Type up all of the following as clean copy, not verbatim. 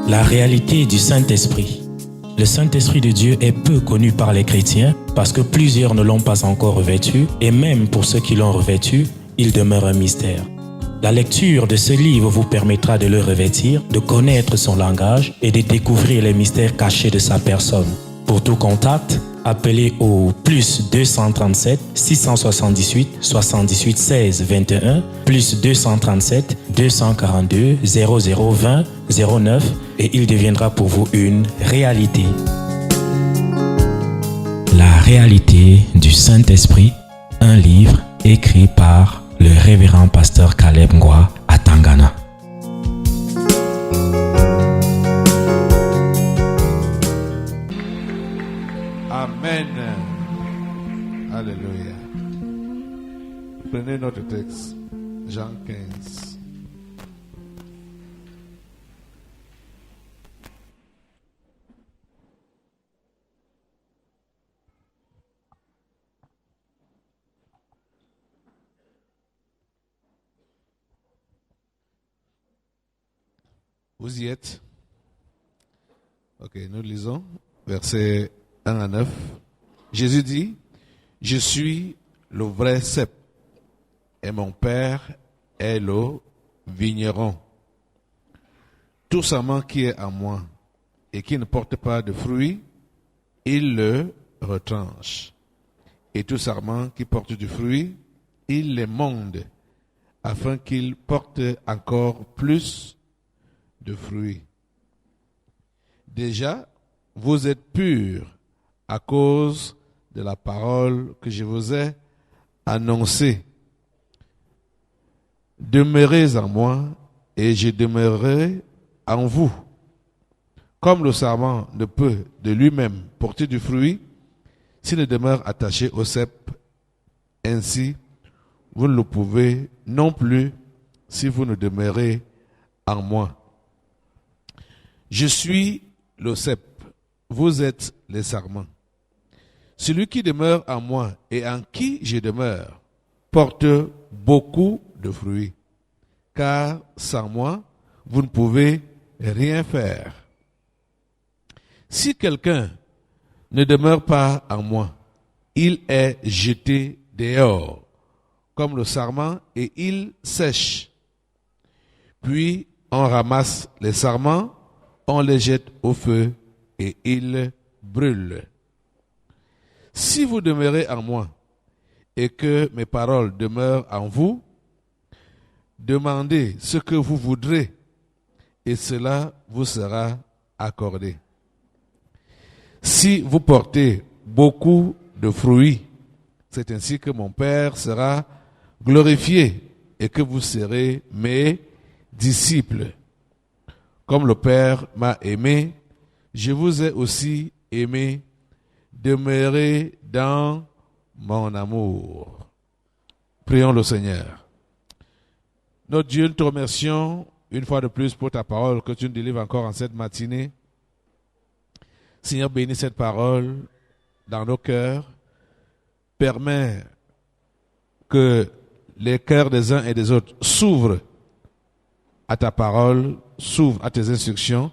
La réalité du Saint-Esprit. Le Saint-Esprit de Dieu est peu connu par les chrétiens parce que plusieurs ne l'ont pas encore revêtu et même pour ceux qui l'ont revêtu, il demeure un mystère. La lecture de ce livre vous permettra de le revêtir, de connaître son langage et de découvrir les mystères cachés de sa personne. Pour tout contact, appelez au plus 237 678 78 16 21 plus 237 242 0020 09 et il deviendra pour vous une réalité. La réalité du Saint-Esprit, un livre écrit par le révérend pasteur Caleb Ngwa à Tangana. Amen. Alléluia. Prenez notre texte, Jean 15. Vous y êtes? Ok, nous lisons versets 1 à 9. Jésus dit, « Je suis le vrai cep et mon Père est le vigneron. Tout sarment qui est en moi et qui ne porte pas de fruits, il le retranche. Et tout sarment qui porte du fruit, il les monde afin qu'il porte encore plus de fruits. Déjà, vous êtes purs à cause de la parole que je vous ai annoncée. Demeurez en moi et je demeurerai en vous. Comme le sarment ne peut de lui-même porter du fruit s'il ne demeure attaché au cep, ainsi vous ne le pouvez non plus si vous ne demeurez en moi. Je suis le cep, vous êtes les sarments. Celui qui demeure en moi et en qui je demeure porte beaucoup de fruits, car sans moi, vous ne pouvez rien faire. Si quelqu'un ne demeure pas en moi, il est jeté dehors, comme le sarment, et il sèche. Puis on ramasse les sarments, on les jette au feu, et ils brûlent. Si vous demeurez en moi et que mes paroles demeurent en vous, demandez ce que vous voudrez et cela vous sera accordé. Si vous portez beaucoup de fruits, c'est ainsi que mon Père sera glorifié et que vous serez mes disciples. Comme le Père m'a aimé, je vous ai aussi aimé. Demeurez dans mon amour. Prions le Seigneur. Notre Dieu, nous te remercions une fois de plus pour ta parole que tu nous délivres encore en cette matinée. Seigneur, bénis cette parole dans nos cœurs. Permets que les cœurs des uns et des autres s'ouvrent à ta parole, s'ouvrent à tes instructions,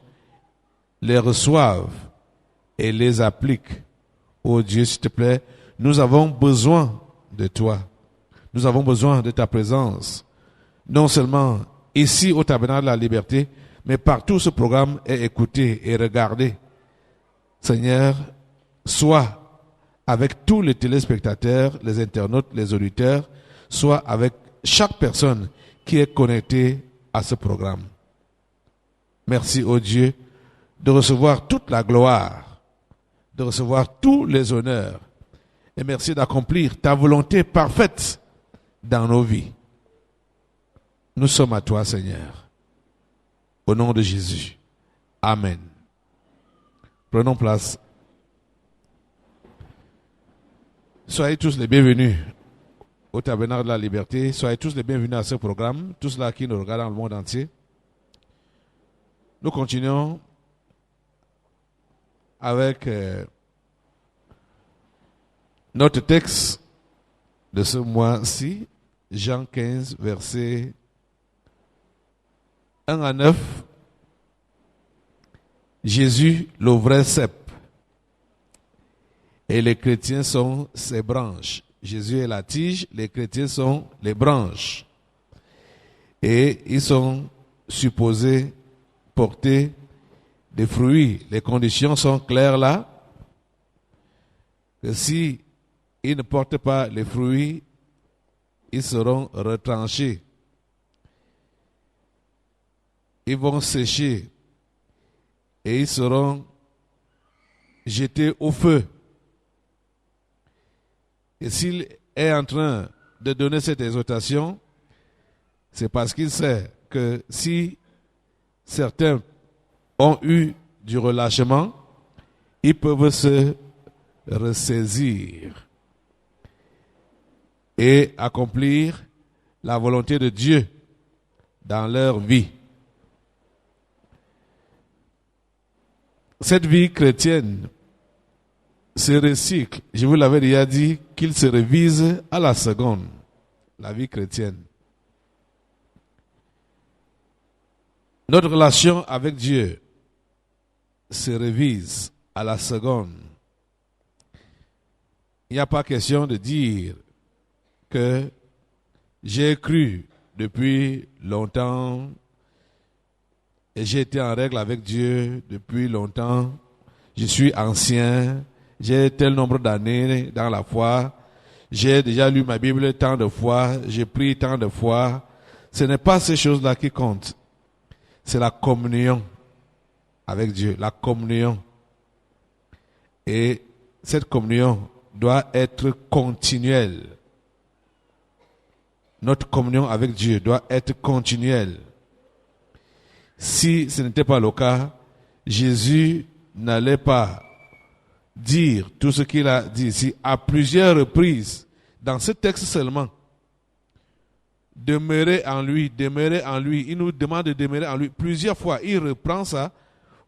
les reçoivent et les appliquent. Oh Dieu, s'il te plaît, nous avons besoin de toi. Nous avons besoin de ta présence. Non seulement ici au Tabernacle de la Liberté, mais partout ce programme est écouté et regardé. Seigneur, sois avec tous les téléspectateurs, les internautes, les auditeurs, sois avec chaque personne qui est connectée à ce programme. Merci, oh Dieu, de recevoir toute la gloire, de recevoir tous les honneurs. Et merci d'accomplir ta volonté parfaite dans nos vies. Nous sommes à toi, Seigneur. Au nom de Jésus. Amen. Prenons place. Soyez tous les bienvenus au Tabernacle de la Liberté. Soyez tous les bienvenus à ce programme. Tous ceux qui nous regardent dans le monde entier. Nous continuons avec notre texte de ce mois-ci, Jean 15, versets 1 à 9. Jésus, le vrai cep. Et les chrétiens sont ses branches. Jésus est la tige, les chrétiens sont les branches. Et ils sont supposés porter des fruits. Les conditions sont claires là. Que si ils ne portent pas les fruits, ils seront retranchés. Ils vont sécher et ils seront jetés au feu. Et s'il est en train de donner cette exhortation, c'est parce qu'il sait que si certains ont eu du relâchement, ils peuvent se ressaisir et accomplir la volonté de Dieu dans leur vie. Cette vie chrétienne se recycle. Je vous l'avais déjà dit qu'il se révise à la seconde, la vie chrétienne. Notre relation avec Dieu se révise à la seconde. Il n'y a pas question de dire que j'ai cru depuis longtemps et j'ai été en règle avec Dieu depuis longtemps. Je suis ancien, j'ai tel nombre d'années dans la foi, j'ai déjà lu ma Bible tant de fois, j'ai prié tant de fois. Ce n'est pas ces choses-là qui comptent. C'est la communion avec Dieu, la communion. Et cette communion doit être continuelle. Notre communion avec Dieu doit être continuelle. Si ce n'était pas le cas, Jésus n'allait pas dire tout ce qu'il a dit ici à plusieurs reprises, dans ce texte seulement. Demeurer en lui, demeurer en lui. Il nous demande de demeurer en lui plusieurs fois. Il reprend ça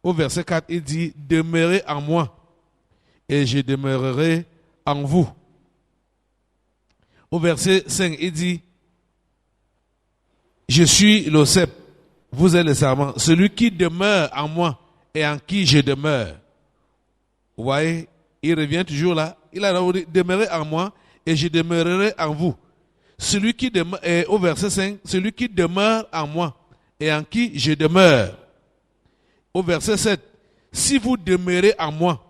au verset 4. Il dit, demeurez en moi et je demeurerai en vous. Au verset 5, il dit, je suis le cep, vous êtes le serment. Celui qui demeure en moi et en qui je demeure. Vous voyez, il revient toujours là. Il a dit, demeurez en moi et je demeurerai en vous. Celui qui demeure, au verset 5, celui qui demeure en moi et en qui je demeure. Au verset 7, si vous demeurez en moi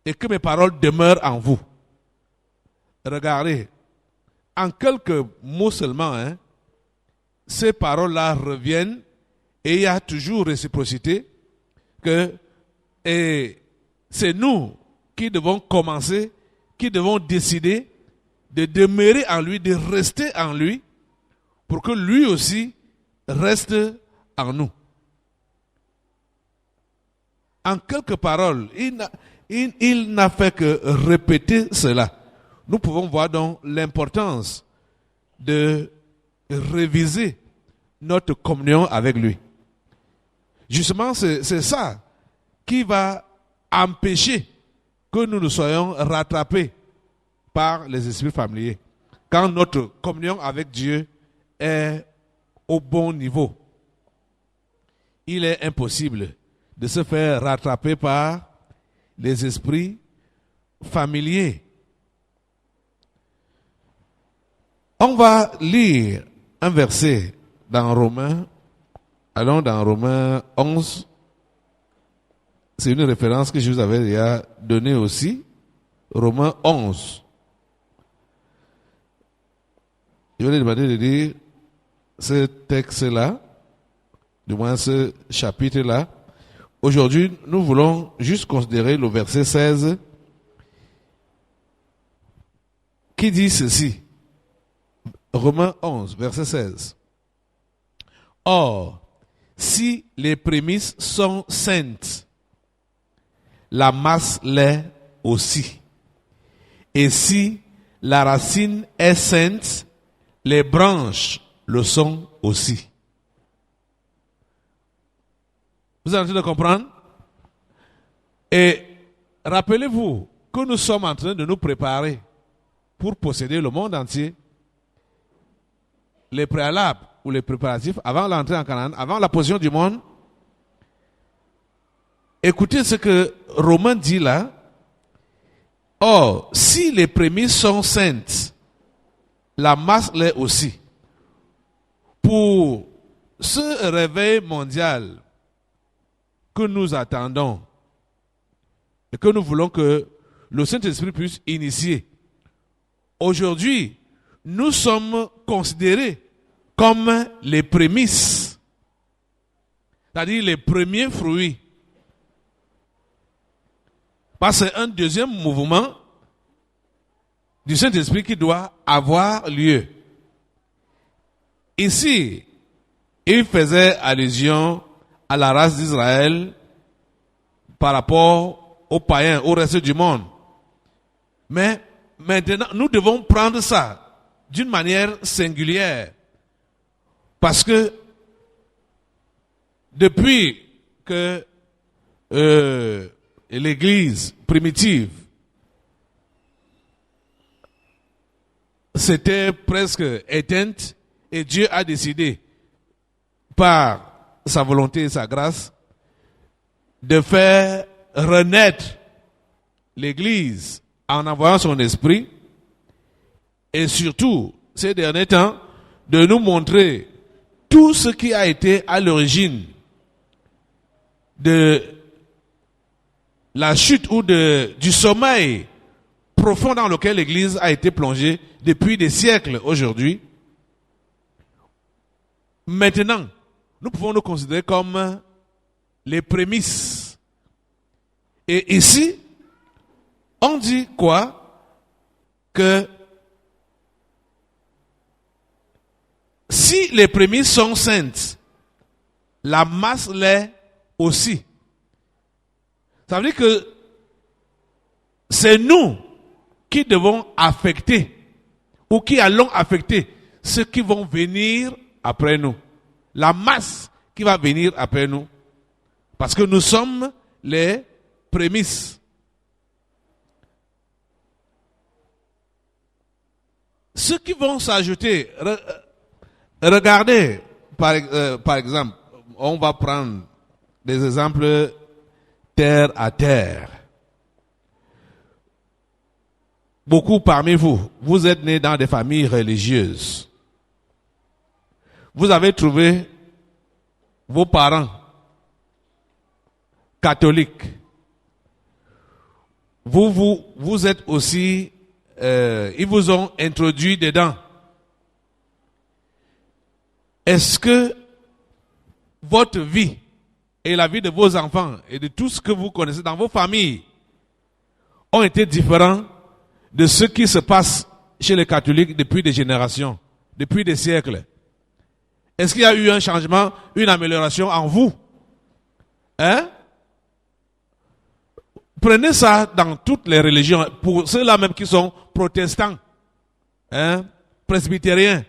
et que mes paroles demeurent en vous. Regardez, en quelques mots seulement, ces paroles-là reviennent et il y a toujours réciprocité et c'est nous qui devons commencer, qui devons décider de demeurer en lui, de rester en lui, pour que lui aussi reste en nous. En quelques paroles, il n'a fait que répéter cela. Nous pouvons voir donc l'importance de réviser notre communion avec lui. Justement, c'est ça qui va empêcher que nous nous soyons rattrapés par les esprits familiers. Quand notre communion avec Dieu est au bon niveau, il est impossible de se faire rattraper par les esprits familiers. On va lire un verset dans Romains. Allons dans Romains 11. C'est une référence que je vous avais déjà donnée aussi. Romains 11. Je vais demander de lire ce texte-là, du moins ce chapitre-là. Aujourd'hui, nous voulons juste considérer le verset 16 qui dit ceci. Romains 11, verset 16. Or, si les prémices sont saintes, la masse l'est aussi. Et si la racine est sainte, les branches le sont aussi. Vous êtes en train de comprendre? Et rappelez-vous que nous sommes en train de nous préparer pour posséder le monde entier. Les préalables ou les préparatifs avant l'entrée en Canaan, avant la possession du monde, écoutez ce que Romain dit là. Or, si les prémices sont saintes, la masse l'est aussi. Pour ce réveil mondial que nous attendons et que nous voulons que le Saint-Esprit puisse initier, aujourd'hui, nous sommes considérés comme les prémices, c'est-à-dire les premiers fruits. Parce que c'est un deuxième mouvement du Saint-Esprit qui doit avoir lieu. Ici, il faisait allusion à la race d'Israël par rapport aux païens, au reste du monde. Mais maintenant, nous devons prendre ça d'une manière singulière. Parce que depuis que l'Église primitive s'était presque éteinte et Dieu a décidé par sa volonté et sa grâce de faire renaître l'Église en envoyant son esprit et surtout ces derniers temps de nous montrer tout ce qui a été à l'origine de la chute ou du sommeil profond dans lequel l'Église a été plongée depuis des siècles aujourd'hui. Maintenant, nous pouvons nous considérer comme les prémices. Et ici, on dit quoi? Que si les prémices sont saintes, la masse l'est aussi. Ça veut dire que c'est nous qui devons affecter ou qui allons affecter ceux qui vont venir après nous. La masse qui va venir après nous. Parce que nous sommes les prémices. Ceux qui vont s'ajouter, regardez, par exemple, on va prendre des exemples terre à terre. Beaucoup parmi vous, vous êtes nés dans des familles religieuses. Vous avez trouvé vos parents catholiques. Vous êtes aussi, ils vous ont introduit dedans. Est-ce que votre vie et la vie de vos enfants et de tout ce que vous connaissez dans vos familles ont été différents de ce qui se passe chez les catholiques depuis des générations, depuis des siècles? Est-ce qu'il y a eu un changement, une amélioration en vous? Hein? Prenez ça dans toutes les religions, pour ceux-là même qui sont protestants, hein, presbytériens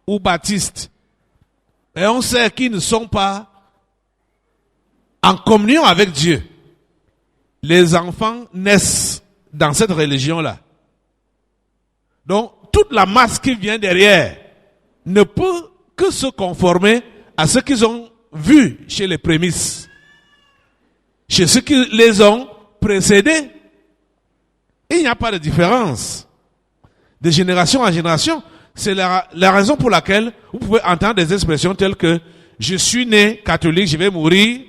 ou baptistes. Et on sait qu'ils ne sont pas en communion avec Dieu. Les enfants naissent dans cette religion-là. Donc, toute la masse qui vient derrière ne peut que se conformer à ce qu'ils ont vu chez les prémices, chez ceux qui les ont précédés. Il n'y a pas de différence de génération en génération. C'est la raison pour laquelle vous pouvez entendre des expressions telles que « je suis né catholique, je vais mourir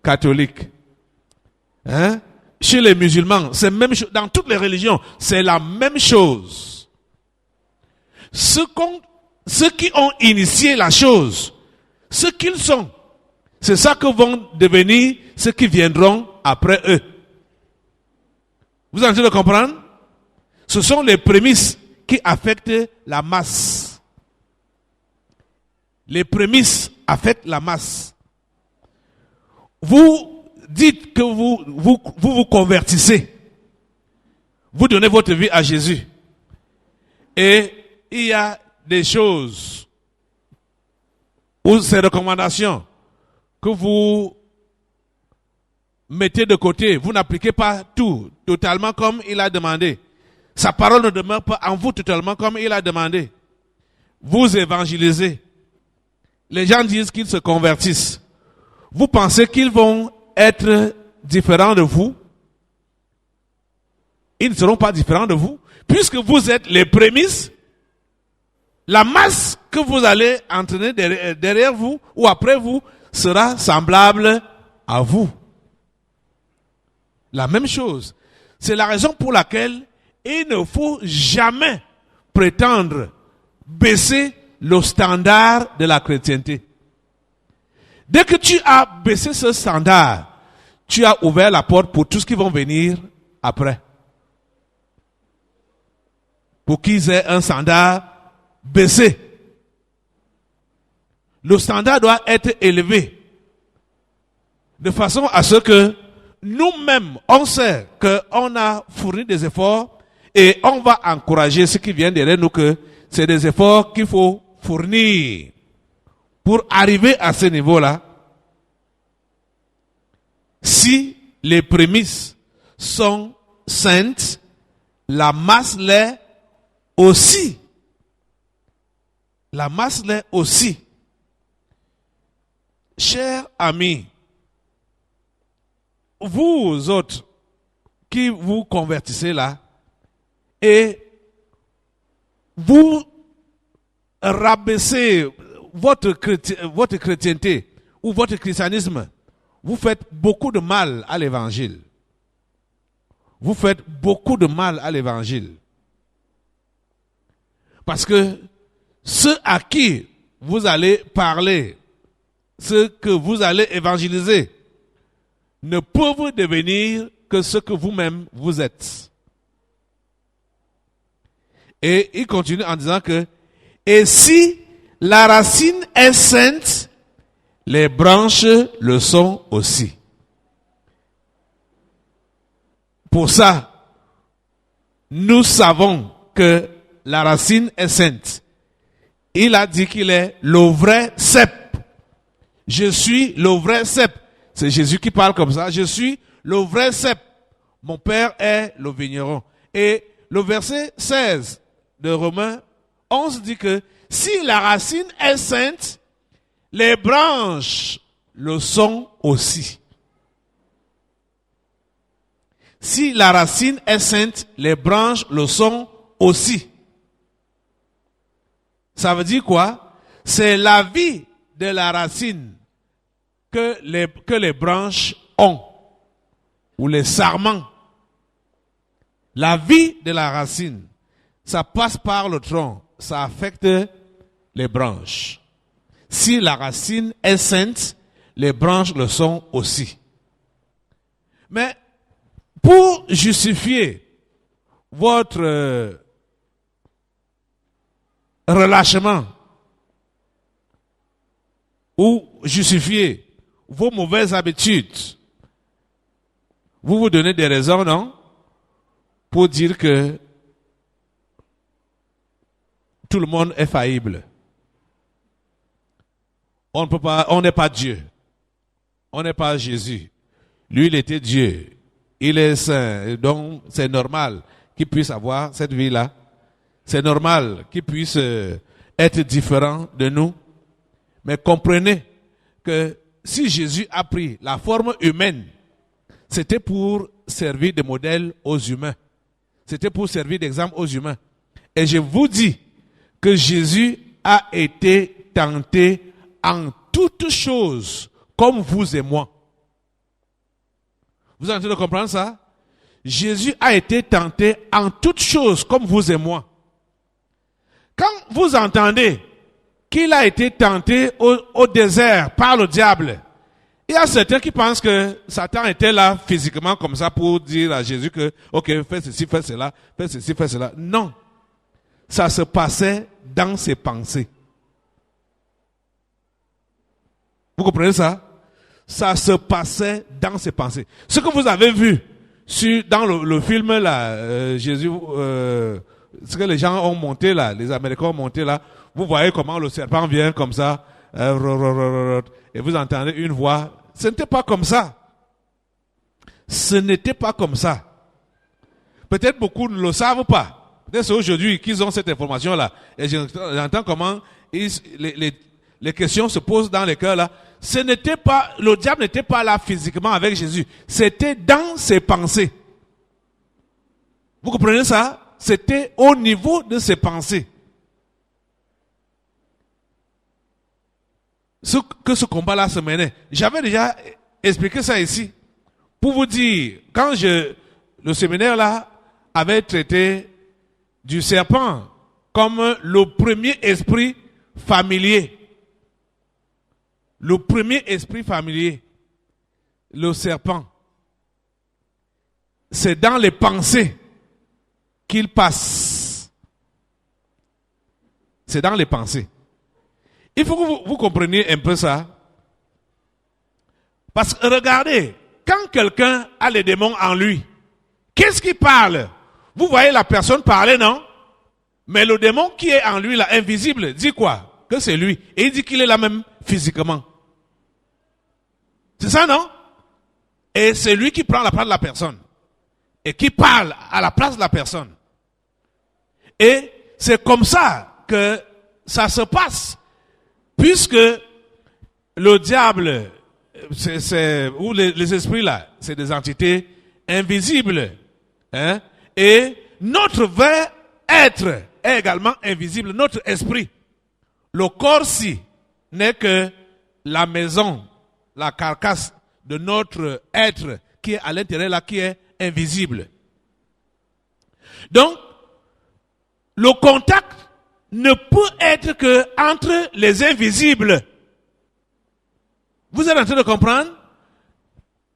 catholique ». Hein? Chez les musulmans, c'est même chose. Dans toutes les religions, c'est la même chose. Ceux qui ont initié la chose, ce qu'ils sont, c'est ça que vont devenir ceux qui viendront après eux. Vous avez envie de comprendre? Ce sont les prémices qui affectent la masse. Les prémices affectent la masse. Vous dites que vous convertissez. Vous donnez votre vie à Jésus. Et il y a des choses ou ces recommandations que vous mettez de côté. Vous n'appliquez pas tout totalement comme il a demandé. Sa parole ne demeure pas en vous totalement comme il a demandé. Vous évangélisez. Les gens disent qu'ils se convertissent. Vous pensez qu'ils vont être différents de vous. Ils ne seront pas différents de vous. Puisque vous êtes les prémices, la masse que vous allez entraîner derrière vous ou après vous sera semblable à vous. La même chose. C'est la raison pour laquelle il ne faut jamais prétendre baisser le standard de la chrétienté. Dès que tu as baissé ce standard, tu as ouvert la porte pour tout ce qui vont venir après. Pour qu'ils aient un standard baissé. Le standard doit être élevé. De façon à ce que nous-mêmes, on sait qu'on a fourni des efforts et on va encourager ceux qui viennent derrière nous que c'est des efforts qu'il faut fournir pour arriver à ce niveau-là. Si les prémices sont saintes, la masse l'est aussi. La masse l'est aussi. Chers amis, vous autres qui vous convertissez là et vous rabaissez votre chrétienté ou votre christianisme, vous faites beaucoup de mal à l'évangile. Vous faites beaucoup de mal à l'évangile. Parce que ceux à qui vous allez parler, ceux que vous allez évangéliser, ne peuvent devenir que ce que vous-même vous êtes. Et il continue en disant que, et si la racine est sainte, les branches le sont aussi. Pour ça, nous savons que la racine est sainte. Il a dit qu'il est le vrai cep. Je suis le vrai cep. C'est Jésus qui parle comme ça. Je suis le vrai cep. Mon père est le vigneron. Et le verset 16 de Romains 11 dit que si la racine est sainte, les branches le sont aussi. Si la racine est sainte, les branches le sont aussi. Ça veut dire quoi? C'est la vie de la racine que les branches ont, ou les sarments. La vie de la racine, ça passe par le tronc, ça affecte les branches. Si la racine est sainte, les branches le sont aussi. Mais pour justifier votre relâchement ou justifier vos mauvaises habitudes, vous vous donnez des raisons, non? Pour dire que tout le monde est faillible. On ne peut pas, on n'est pas Dieu. On n'est pas Jésus. Lui, il était Dieu. Il est saint. Et donc, c'est normal qu'il puisse avoir cette vie-là. C'est normal qu'il puisse être différent de nous. Mais comprenez que si Jésus a pris la forme humaine, c'était pour servir de modèle aux humains. C'était pour servir d'exemple aux humains. Et je vous dis que Jésus a été tenté en toutes choses comme vous et moi. Vous êtes en train de comprendre ça? Jésus a été tenté en toutes choses comme vous et moi. Quand vous entendez qu'il a été tenté au désert par le diable, il y a certains qui pensent que Satan était là physiquement comme ça pour dire à Jésus que, ok, fais ceci, fais cela, fais ceci, fais cela. Non. Ça se passait dans ses pensées. Vous comprenez ça? Ça se passait dans ses pensées. Ce que vous avez vu dans le film là, Jésus, ce que les gens ont monté là, les Américains ont monté là, vous voyez comment le serpent vient comme ça, et vous entendez une voix. Ce n'était pas comme ça. Ce n'était pas comme ça. Peut-être beaucoup ne le savent pas. Peut-être c'est aujourd'hui qu'ils ont cette information-là. Et j'entends comment les questions se posent dans les cœurs là. Le diable n'était pas là physiquement avec Jésus. C'était dans ses pensées. Vous comprenez ça? C'était au niveau de ses pensées. Que ce combat-là se menait. J'avais déjà expliqué ça ici. Pour vous dire, quand le séminaire là avait traité du serpent comme le premier esprit familier. Le premier esprit familier, le serpent, c'est dans les pensées qu'il passe. C'est dans les pensées. Il faut que vous compreniez un peu ça. Parce que regardez, quand quelqu'un a les démons en lui, qu'est-ce qu'il parle? Vous voyez la personne parler, non? Mais le démon qui est en lui, là, invisible, dit quoi? Que c'est lui. Et il dit qu'il est là même physiquement. C'est ça, non? Et c'est lui qui prend la place de la personne. Et qui parle à la place de la personne. Et c'est comme ça que ça se passe. Puisque le diable, ou les esprits là, c'est des entités invisibles. Hein? Et notre vrai être est également invisible. Notre esprit. Le corps-ci n'est que la maison, la carcasse de notre être qui est à l'intérieur là, qui est invisible. Donc, le contact ne peut être que entre les invisibles. Vous êtes en train de comprendre?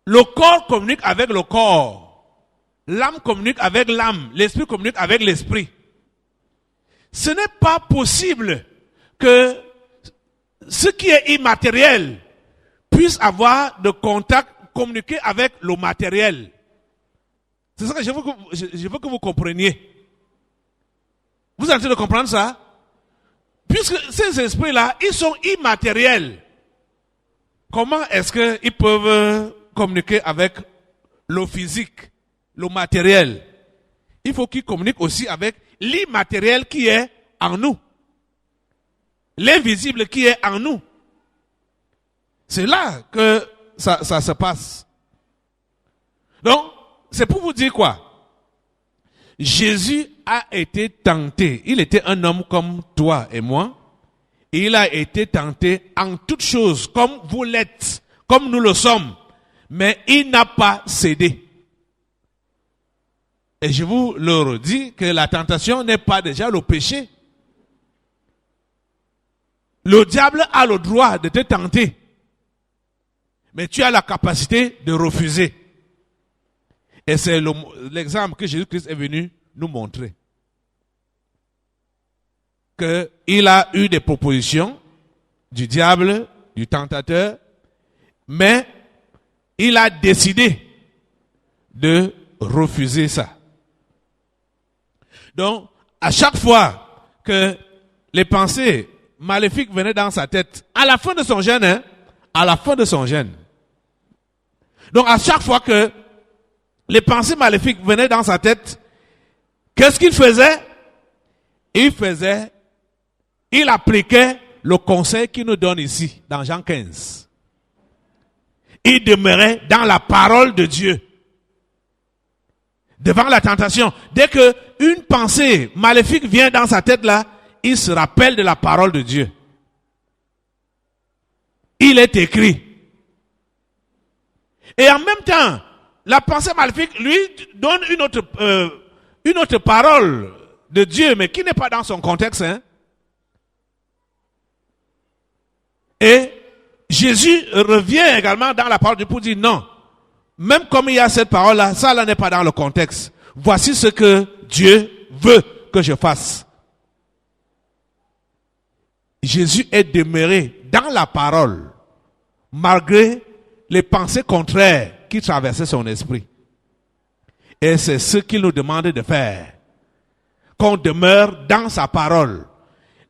Le corps communique avec le corps. L'âme communique avec l'âme. L'esprit communique avec l'esprit. Ce n'est pas possible que ce qui est immatériel puisse avoir de contact, communiquer avec le matériel. C'est ça que je veux que vous compreniez. Vous êtes en train de comprendre ça? Puisque ces esprits-là, ils sont immatériels. Comment est-ce qu'ils peuvent communiquer avec le physique, le matériel? Il faut qu'ils communiquent aussi avec l'immatériel qui est en nous. L'invisible qui est en nous. C'est là que ça se passe. Donc, c'est pour vous dire quoi? Jésus a été tenté. Il était un homme comme toi et moi. Il a été tenté en toutes choses, comme vous l'êtes, comme nous le sommes. Mais il n'a pas cédé. Et je vous le redis que la tentation n'est pas déjà le péché. Le diable a le droit de te tenter. Mais tu as la capacité de refuser. Et c'est l'exemple que Jésus-Christ est venu nous montrer. Qu'il a eu des propositions du diable, du tentateur, mais il a décidé de refuser ça. Donc, à chaque fois que les pensées maléfiques venaient dans sa tête, à la fin de son jeûne, à la fin de son jeûne. Donc, à chaque fois que les pensées maléfiques venaient dans sa tête, qu'est-ce qu'il faisait? Il appliquait le conseil qu'il nous donne ici, dans Jean 15. Il demeurait dans la parole de Dieu. Devant la tentation, dès que une pensée maléfique vient dans sa tête là, il se rappelle de la parole de Dieu. Il est écrit. Et en même temps, la pensée maléfique lui donne une autre parole de Dieu, mais qui n'est pas dans son contexte. Hein? Et Jésus revient également dans la parole de Dieu pour dire non. Même comme il y a cette parole-là, ça là n'est pas dans le contexte. Voici ce que Dieu veut que je fasse. Jésus est demeuré dans la parole, malgré les pensées contraires qui traversaient son esprit. Et c'est ce qu'il nous demande de faire. Qu'on demeure dans sa parole.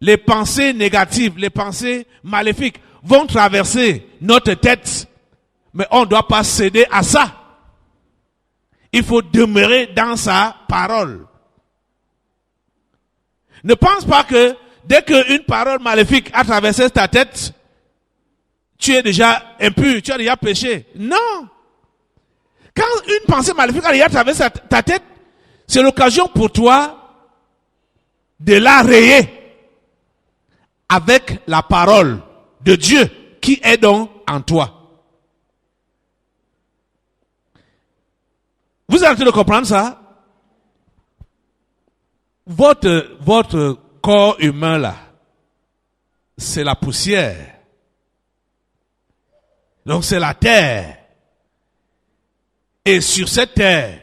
Les pensées négatives, les pensées maléfiques vont traverser notre tête. Mais on ne doit pas céder à ça. Il faut demeurer dans sa parole. Ne pense pas que dès qu'une parole maléfique a traversé ta tête, tu es déjà impur, tu as déjà péché. Non. Quand une pensée maléfique a déjà traversé ta tête, c'est l'occasion pour toi de la rayer avec la parole de Dieu qui est donc en toi. Vous êtes en train de comprendre ça? Votre corps humain là, c'est la poussière. Donc c'est la terre. Et sur cette terre,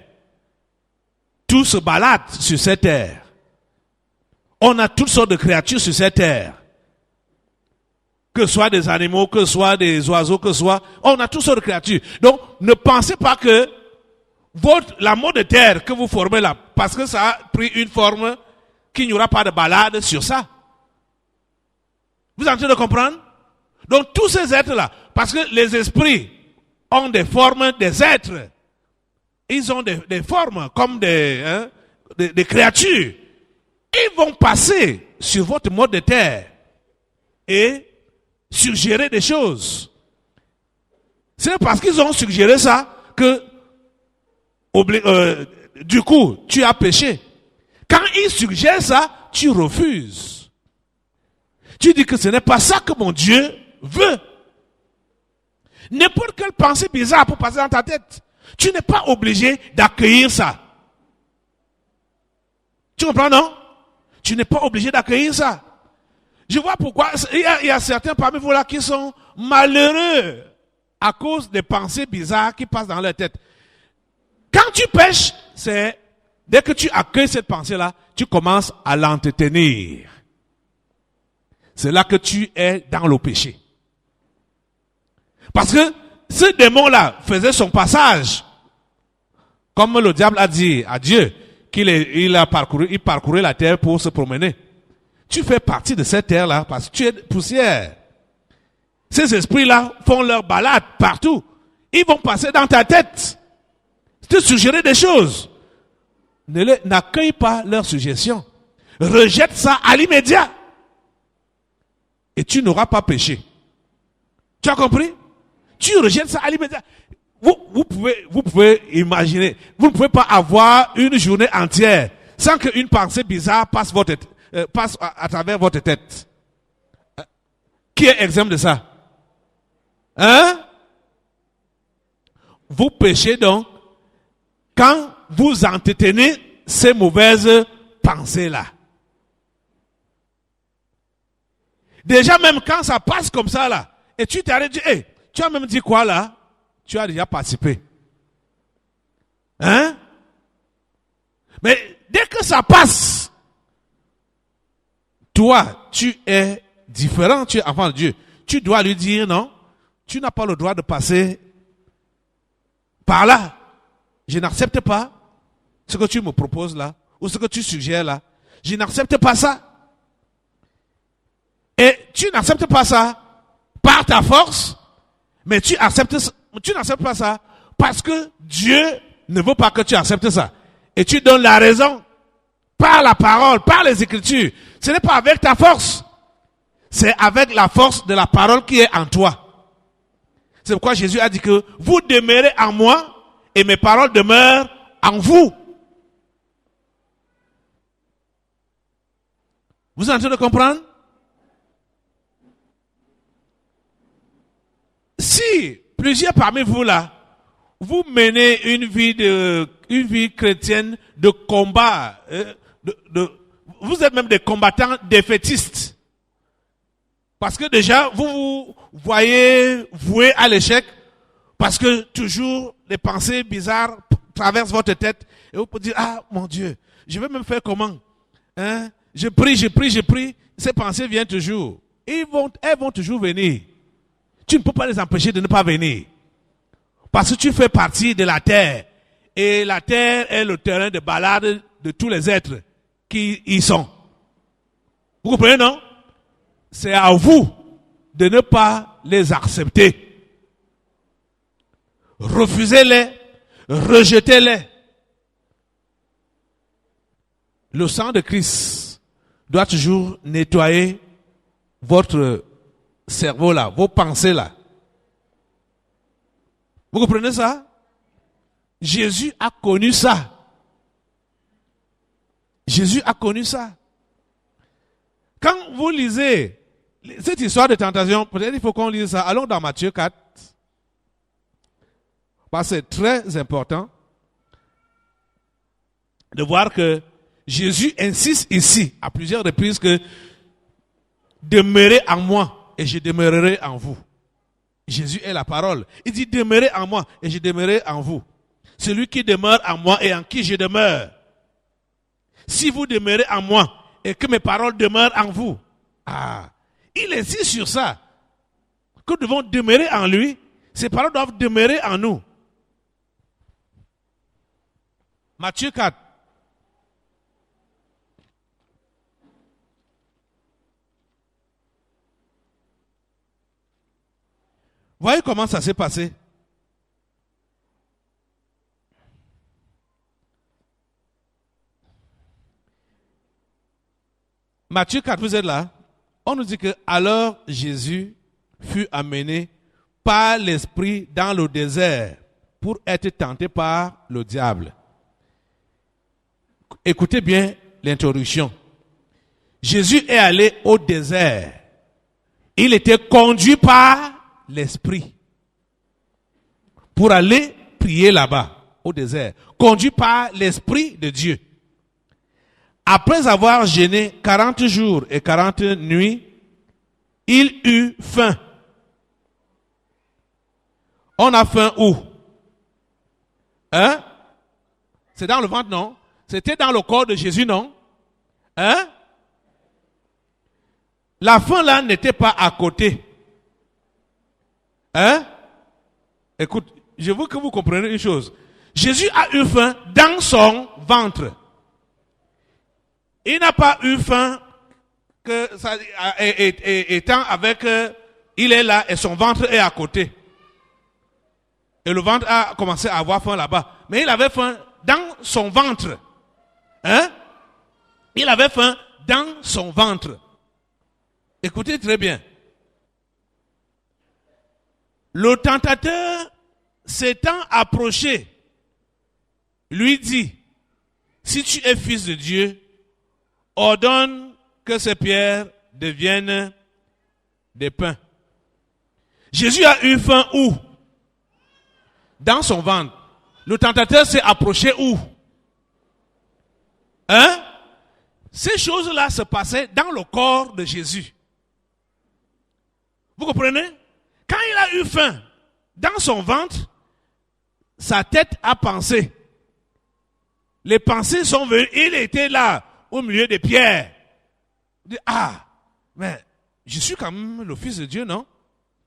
tout se balade sur cette terre. On a toutes sortes de créatures sur cette terre. Que ce soit des animaux, que ce soit des oiseaux, que ce soit... On a toutes sortes de créatures. Donc, ne pensez pas que l'amour de terre que vous formez là, parce que ça a pris une forme qu'il n'y aura pas de balade sur ça. Vous êtes en train de comprendre? Donc, tous ces êtres-là, parce que les esprits ont des formes des êtres. Ils ont des formes comme des créatures. Ils vont passer sur votre mode de terre et suggérer des choses. C'est parce qu'ils ont suggéré ça que du coup, tu as péché. Quand ils suggèrent ça, tu refuses. Tu dis que ce n'est pas ça que mon Dieu veut. N'importe quelle pensée bizarre peut passer dans ta tête. Tu n'es pas obligé d'accueillir ça. Tu comprends, non? Tu n'es pas obligé d'accueillir ça. Je vois pourquoi il y a certains parmi vous là qui sont malheureux à cause des pensées bizarres qui passent dans leur tête. Quand tu pêches, c'est dès que tu accueilles cette pensée-là, tu commences à l'entretenir. C'est là que tu es dans le péché. Parce que ce démon-là faisait son passage. Comme le diable a dit à Dieu qu'il parcourait la terre pour se promener. Tu fais partie de cette terre-là parce que tu es poussière. Ces esprits-là font leur balade partout. Ils vont passer dans ta tête. Te suggérer des choses. N'accueille pas leur suggestion. Rejette ça à l'immédiat. Et tu n'auras pas péché. Tu as compris? Tu rejettes ça à l'immédiat. Vous pouvez imaginer. Vous ne pouvez pas avoir une journée entière sans qu'une pensée bizarre passe à travers votre tête. Qui est exemple de ça? Hein? Vous péchez donc quand vous entretenez ces mauvaises pensées-là. Déjà même quand ça passe comme ça là, et tu t'arrêtes, hey, tu as même dit quoi là? Tu as déjà participé. Hein? Mais dès que ça passe, toi, tu es différent, tu es enfant de Dieu. Tu dois lui dire non, tu n'as pas le droit de passer par là. Je n'accepte pas ce que tu me proposes là, ou ce que tu suggères là. Je n'accepte pas ça. Et tu n'acceptes pas ça par ta force, mais tu n'acceptes pas ça parce que Dieu ne veut pas que tu acceptes ça. Et tu donnes la raison par la parole, par les Écritures. Ce n'est pas avec ta force, c'est avec la force de la parole qui est en toi. C'est pourquoi Jésus a dit que vous demeurez en moi et mes paroles demeurent en vous. Vous êtes en train de comprendre? Si plusieurs parmi vous là, vous menez une vie chrétienne de combat, vous êtes même des combattants défaitistes. Parce que déjà, vous vous voyez voué à l'échec, parce que toujours les pensées bizarres traversent votre tête, et vous pouvez dire, ah mon Dieu, je vais même faire comment? Hein? Je prie, ces pensées viennent toujours. Elles vont toujours venir. Tu ne peux pas les empêcher de ne pas venir. Parce que tu fais partie de la terre. Et la terre est le terrain de balade de tous les êtres qui y sont. Vous comprenez, non? C'est à vous de ne pas les accepter. Refusez-les, rejetez-les. Le sang de Christ doit toujours nettoyer votre cerveau là, vos pensées là. Vous comprenez ça? Jésus a connu ça. Jésus a connu ça. Quand vous lisez cette histoire de tentation, peut-être il faut qu'on lise ça. Allons dans Matthieu 4. Parce que c'est très important de voir que Jésus insiste ici à plusieurs reprises que demeurez en moi et je demeurerai en vous. Jésus est la parole. Il dit demeurez en moi et je demeurerai en vous. Celui qui demeure en moi et en qui je demeure. Si vous demeurez en moi et que mes paroles demeurent en vous. Il insiste sur ça. Que nous devons demeurer en lui. Ses paroles doivent demeurer en nous. Matthieu 4. Voyez comment ça s'est passé. Matthieu 4, vous êtes là. On nous dit que alors Jésus fut amené par l'Esprit dans le désert pour être tenté par le diable. Écoutez bien l'introduction. Jésus est allé au désert. Il était conduit par l'Esprit pour aller prier là-bas, au désert. Conduit par l'Esprit de Dieu. Après avoir jeûné 40 jours et 40 nuits, il eut faim. On a faim où? Hein? C'est dans le ventre, non? C'était dans le corps de Jésus, non? Hein? La faim là n'était pas à côté. Hein? Écoute, je veux que vous compreniez une chose. Jésus a eu faim dans son ventre. Il n'a pas eu faim que ça, étant avec, il est là et son ventre est à côté. Et le ventre a commencé à avoir faim là-bas. Mais il avait faim dans son ventre. Hein? Il avait faim dans son ventre. Écoutez très bien. Le tentateur s'étant approché, lui dit, si tu es fils de Dieu, ordonne que ces pierres deviennent des pains. Jésus a eu faim où? Dans son ventre. Le tentateur s'est approché où? Hein? Ces choses-là se passaient dans le corps de Jésus. Vous comprenez? Quand il a eu faim, dans son ventre, sa tête a pensé. Les pensées sont venues, il était là, au milieu des pierres. Il dit, mais je suis quand même le fils de Dieu, non?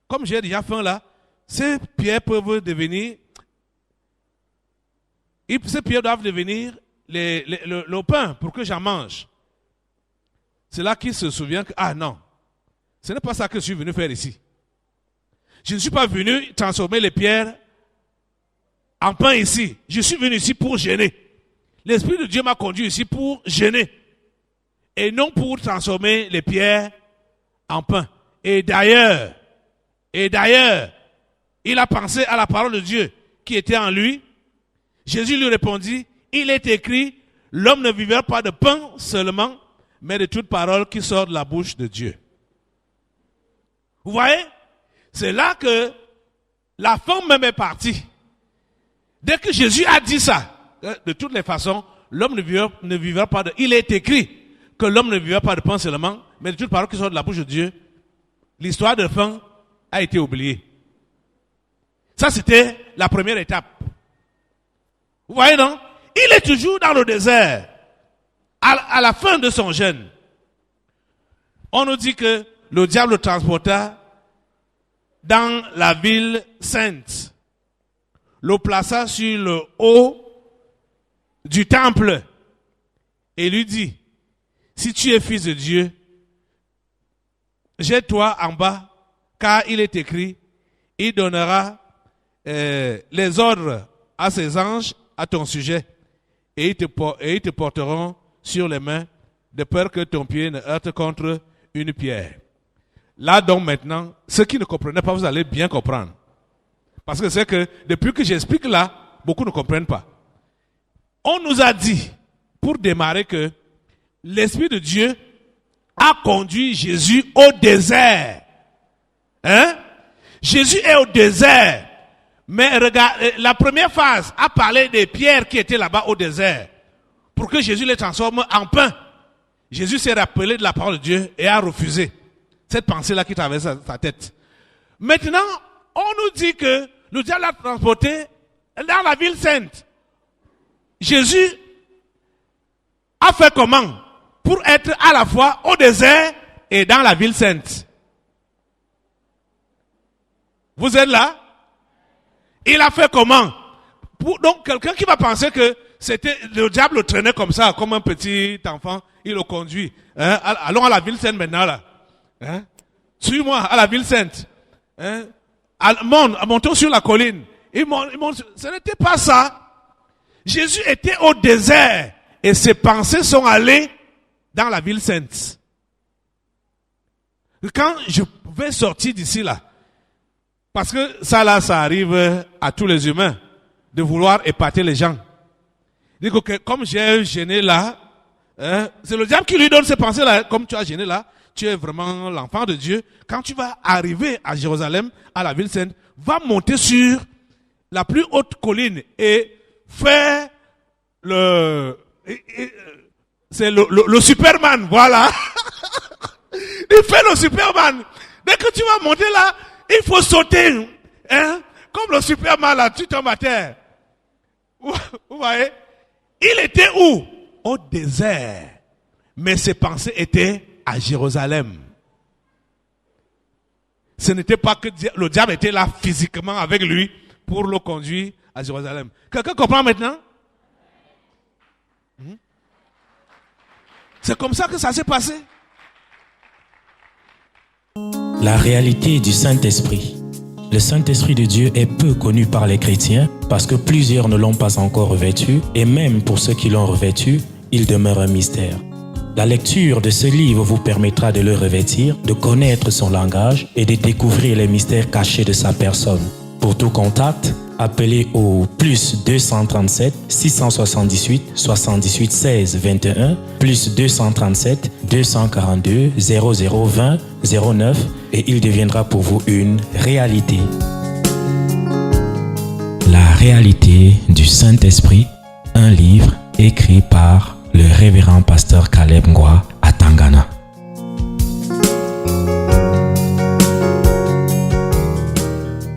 Comme j'ai déjà faim là, ces pierres peuvent devenir, ces pierres doivent devenir le pain pour que j'en mange. C'est là qu'il se souvient que, non, ce n'est pas ça que je suis venu faire ici. Je ne suis pas venu transformer les pierres en pain ici. Je suis venu ici pour jeûner. L'Esprit de Dieu m'a conduit ici pour jeûner. Et non pour transformer les pierres en pain. Et d'ailleurs, il a pensé à la parole de Dieu qui était en lui. Jésus lui répondit, il est écrit, l'homme ne vivra pas de pain seulement, mais de toute parole qui sort de la bouche de Dieu. Vous voyez? C'est là que la faim même est partie. Dès que Jésus a dit ça, de toutes les façons, l'homme ne vivra pas de... Il est écrit que l'homme ne vivra pas de pain seulement, mais de toute parole qui sort de la bouche de Dieu. L'histoire de faim a été oubliée. Ça, c'était la première étape. Vous voyez, non? Il est toujours dans le désert. À la fin de son jeûne, on nous dit que le diable le transporta dans la ville sainte, le plaça sur le haut du temple et lui dit, si tu es fils de Dieu, jette-toi en bas, car il est écrit, il donnera les ordres à ses anges à ton sujet et ils te porteront sur les mains de peur que ton pied ne heurte contre une pierre. Là donc maintenant, ceux qui ne comprenaient pas, vous allez bien comprendre. Parce que c'est que depuis que j'explique là, beaucoup ne comprennent pas. On nous a dit, pour démarrer, que l'Esprit de Dieu a conduit Jésus au désert. Hein? Jésus est au désert. Mais regarde, la première phase a parlé des pierres qui étaient là-bas au désert. Pour que Jésus les transforme en pain. Jésus s'est rappelé de la parole de Dieu et a refusé. Cette pensée-là qui traverse sa tête. Maintenant, on nous dit que le diable l'a transporté dans la ville sainte. Jésus a fait comment? Pour être à la fois au désert et dans la ville sainte. Vous êtes là? Il a fait comment? Donc quelqu'un qui va penser que c'était le diable le traînait comme ça, comme un petit enfant, il le conduit. Hein? Allons à la ville sainte maintenant là. Hein? Suis-moi à la ville sainte. Hein? Montons sur la colline. Ce n'était pas ça. Jésus était au désert et ses pensées sont allées dans la ville sainte. Quand je vais sortir d'ici là, parce que ça arrive à tous les humains, de vouloir épater les gens. Il dit que comme j'ai gêné là, hein, c'est le diable qui lui donne ces pensées là, comme tu as gêné là, tu es vraiment l'enfant de Dieu. Quand tu vas arriver à Jérusalem, à la ville sainte, va monter sur la plus haute colline et faire c'est le Superman, voilà. Il fait le Superman. Dès que tu vas monter là, il faut sauter. Hein? Comme le Superman là, tu tombes à terre. Vous voyez? Il était où? Au désert. Mais ses pensées étaient à Jérusalem. Ce n'était pas que le diable était là physiquement avec lui pour le conduire à Jérusalem. Quelqu'un comprend maintenant? C'est comme ça que ça s'est passé. La réalité du Saint-Esprit. Le Saint-Esprit de Dieu est peu connu par les chrétiens parce que plusieurs ne l'ont pas encore revêtu et même pour ceux qui l'ont revêtu, il demeure un mystère. La lecture de ce livre vous permettra de le revêtir, de connaître son langage et de découvrir les mystères cachés de sa personne. Pour tout contact, appelez au plus 237 678 78 16 21 plus 237 242 0020 09 et il deviendra pour vous une réalité. La réalité du Saint-Esprit, un livre écrit par le révérend pasteur Caleb Ngwa à Tangana.